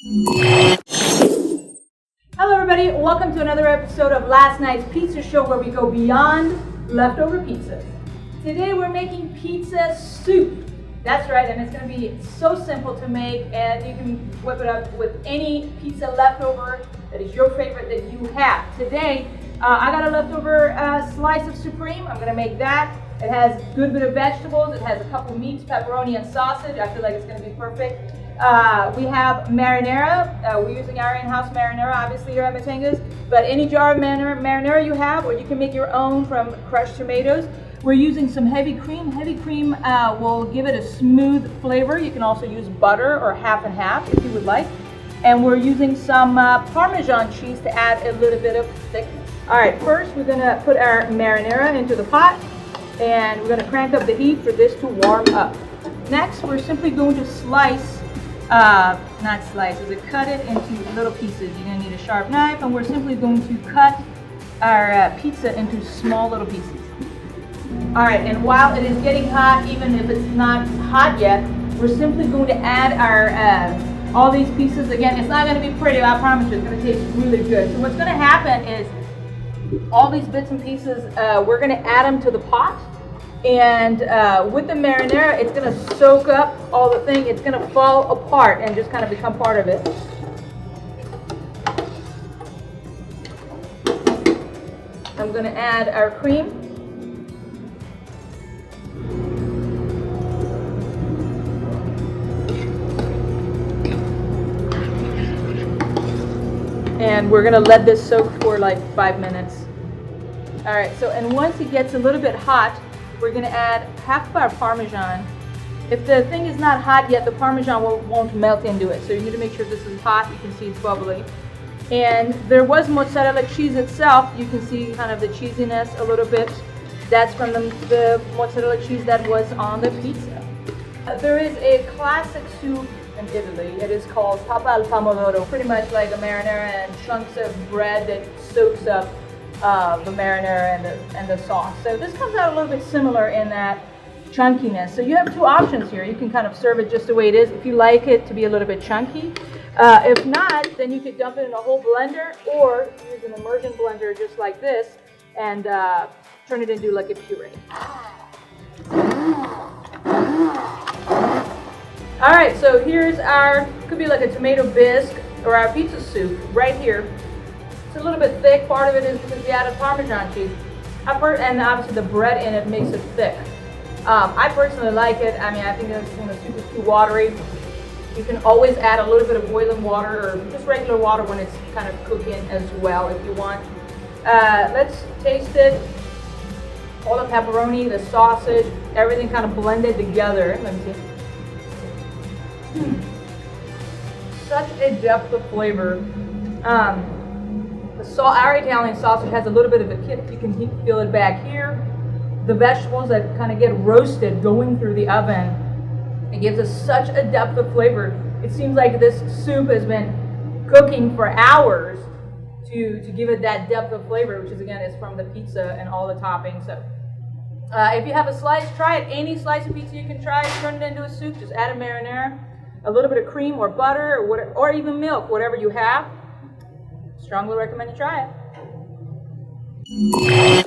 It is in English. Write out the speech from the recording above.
Hello everybody, welcome to another episode of Last Night's Pizza Show, where we go beyond leftover pizzas. Today we're making pizza soup. That's right, and it's going to be so simple to make, and you can whip it up with any pizza leftover that is your favorite that you have. Today, I got a leftover slice of supreme. I'm going to make that. It has a good bit of vegetables. It has a couple meats, pepperoni, and sausage. I feel like it's going to be perfect. We have marinara. We're using our in-house marinara, obviously, here at Matanga's. But any jar of marinara you have, or you can make your own from crushed tomatoes. We're using some heavy cream. Heavy cream will give it a smooth flavor. You can also use butter or half and half if you would like. And we're using some Parmesan cheese to add a little bit of thickness. All right, first we're going to put our marinara into the pot, and we're going to crank up the heat for this to warm up. Next, we're simply going to cut it into little pieces. You're going to need a sharp knife, and we're simply going to cut our pizza into small little pieces. All right, and while it is getting hot, even if it's not hot yet, we're simply going to add our all these pieces. Again, it's not going to be pretty, I promise you. It's going to taste really good. So what's going to happen is all these bits and pieces, we're going to add them to the pot. And with the marinara, it's going to soak up all the thing. It's going to fall apart and just kind of become part of it. I'm going to add our cream. And we're going to let this soak for like 5 minutes. All right, so and once it gets a little bit hot, we're going to add half of our Parmesan. If the thing is not hot yet, the Parmesan won't melt into it. So you need to make sure this is hot. You can see it's bubbly. And there was mozzarella cheese itself. You can see kind of the cheesiness a little bit. That's from the mozzarella cheese that was on the pizza. There is a classic soup in Italy. It is called papa al pomodoro, pretty much like a marinara and chunks of bread that soaks up the marinara and the sauce. So this comes out a little bit similar in that chunkiness. So you have two options here. You can kind of serve it just the way it is if you like it to be a little bit chunky. If not, then you could dump it in a whole blender or use an immersion blender just like this and turn it into like a puree. All right, so here's our, could be like a tomato bisque or our pizza soup right here. It's a little bit thick. Part of it is because we added Parmesan cheese. And obviously the bread in it makes it thick. I personally like it. I mean, I think the soup is too watery. You can always add a little bit of boiling water or just regular water when it's kind of cooking as well if you want. Let's taste it. All the pepperoni, the sausage, everything kind of blended together. Let me see. Such a depth of flavor. Our Italian sausage has a little bit of a kick. You can feel it back here. The vegetables that kind of get roasted going through the oven, it gives us such a depth of flavor. It seems like this soup has been cooking for hours to give it that depth of flavor, which is again is from the pizza and all the toppings. So if you have a slice, try it. Any slice of pizza you can try, turn it into a soup. Just add a marinara, a little bit of cream or butter or even milk, whatever you have. Strongly recommend you try it.